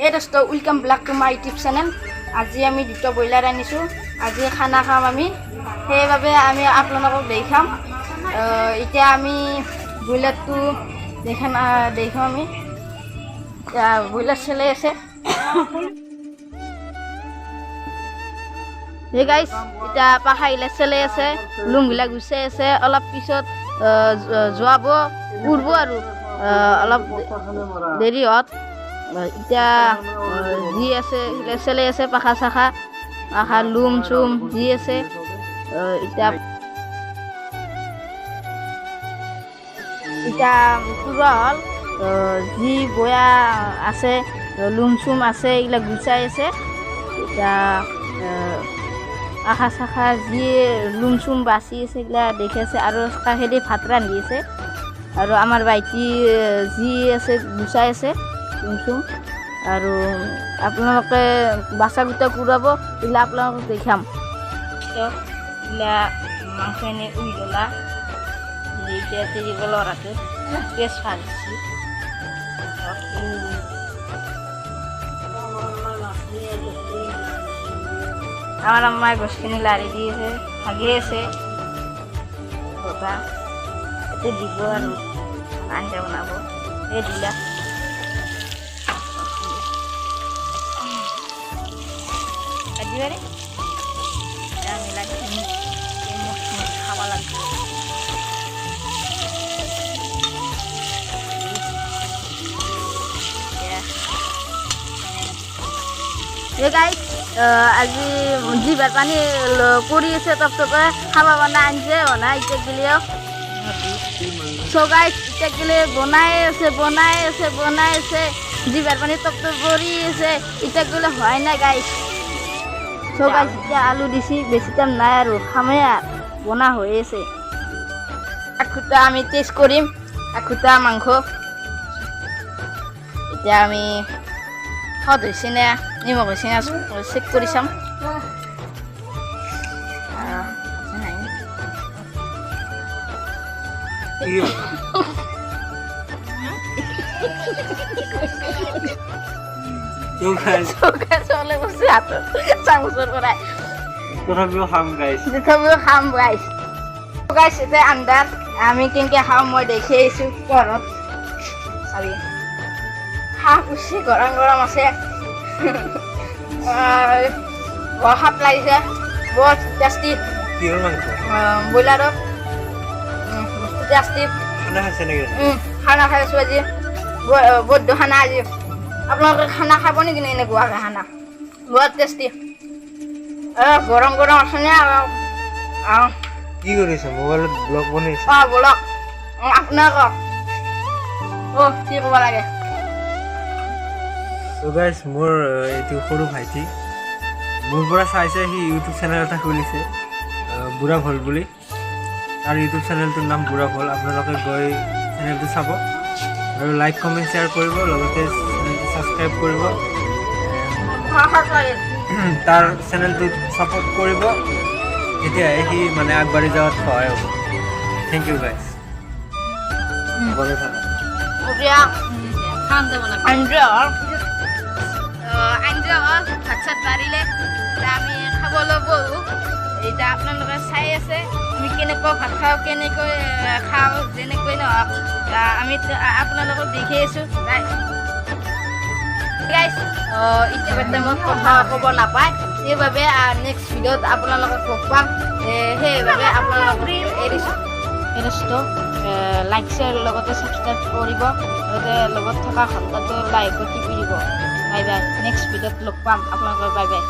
Hey dosto, welcome back to my YouTube channel. আজি আমি দুটো ব্ৰইলাৰ আনিছো। আজি খানা খাম আমি। সেইভাবে আমি আপোনালোকক দেখাম। এতিয়া আমি ব্ৰইলাৰটো দেখাম আমি। ব্ৰইলাৰ চলে আছে। Hey guys, এটা পাখাইলা চলে আছে। লুমগিলা গুচাই আছে। অলপ পিছত যোৱাব উৰব আৰু অলপ দেৰি হত। এতিয়া জি আছে চলে আছে পাখা চাখা পাখা লুম চুম জি আছে এতিয়া পুৰা হল জি বয়া আছে লুম চুম আছে এইগিলা গুচাই আছে এতিয়া আখা চাখা জি লুম চুম বাচি আছে এইগিলা দেখি আছে আৰু কাষেদি ভাত ৰান্ধি আছে আৰু আমাৰ ভাইটি জি আছে গুচাই আছে লুম আৰু আপোনালোকে বাছা গুটা কুৰাব ইলা আপোনালোকক দেখাম তো ইলা মাংসনে উইলা এতিয়া দিব লৰাটো পেছ ফালছি আমার আম্মায় গোষ্ঠীনি লাড়ি দিয়েছে ভাগিয়েছে ওটা এতে দিব আর আঞ্জা বানাবো এই দিলা কাজিবারে আমি লাগি খাওয়া লাগবে guys আজি জিবার পানি পড়ি আছে তপ তপে খাওয়া বানা আনছে না ইটা গেলেও সো গাইস ইটা গেলে বনাই আছে জিবার পানি তপ তপ পড়ি আছে ইটা গেলে হয় না গাইস সো গাইস ইটা আলু দিছি বেশি টাইম নাই আর খামে আর বনা হয়েছে আখুতা আমি টেস্ট করিম আখুতা মাংস এটা আমি হদ হয়েছে না নিমখ হয়েছে না চেক করে চাম আন্দার আমি কেনকে খাও মই দেখে আইছো ঘৰত চাবি হাঁহ পুষি গৰম গৰম আছে হাত লাগিছে বৰ টেষ্টি ব্ৰইলাৰৰ বস্তু টেষ্টি খানা খাইছোঁ আজি বৌদ্ধ খানা আজি আপোনালোকে খানা খাব নেকি এনেকুৱাকৈ খানা বৰ টেষ্টি গৰম গৰম আছে নে কি কৰিছে মোবাইলত ব্লগ বনাইছে ব্লগ আপোনালোকক কি ক'ব লাগে So guys, মোৰ এইটো সৰু ভাইটি মোৰ পৰা চাইছে সি ইউটিউব চেনেল এটা খুলিছে বুঢ়া ভল বুলি তাৰ ইউটিউব চেনেলটোৰ নাম বুঢ়া ভল আপোনালোকে গৈ চেনেলটো চাব আৰু লাইক কমেণ্ট শ্বেয়াৰ কৰিব লগতে চেনেলটো ছাবস্ক্ৰাইব কৰিব তাৰ চেনেলটো ছাপোৰ্ট কৰিব তেতিয়াহে সি মানে আগবাঢ়ি যোৱাত সহায় হ'ব থেংক ইউ গাইজ ভালে থাকা আঞ্জা ভাত চাত বাঢ়িলে আমি খাবলৈ বহো এতিয়া আপোনালোকে চাই আছে আমি কেনেকৈ ভাত খাওঁ কেনেকৈ খাওঁ যেনেকৈ নহওক আমি আপোনালোকক দেখি আছোঁ গাইজ ইতিমধ্যে মই কথা ক'ব নাপায় সেইবাবে নেক্সট ভিডিঅ'ত আপোনালোকক লগ পাম সেইবাবে আপোনালোকক এৰিছোঁ লাইক শ্বেয়াৰ লগতে ছাবস্ক্ৰাইব কৰিব লগতে লগত থকা ঘণ্টাটো লাইকত টিপি দিব বাই বাই নেক্সট ভিডিঅ'ত লগ পাম আপোনালোকৰ বাই বাই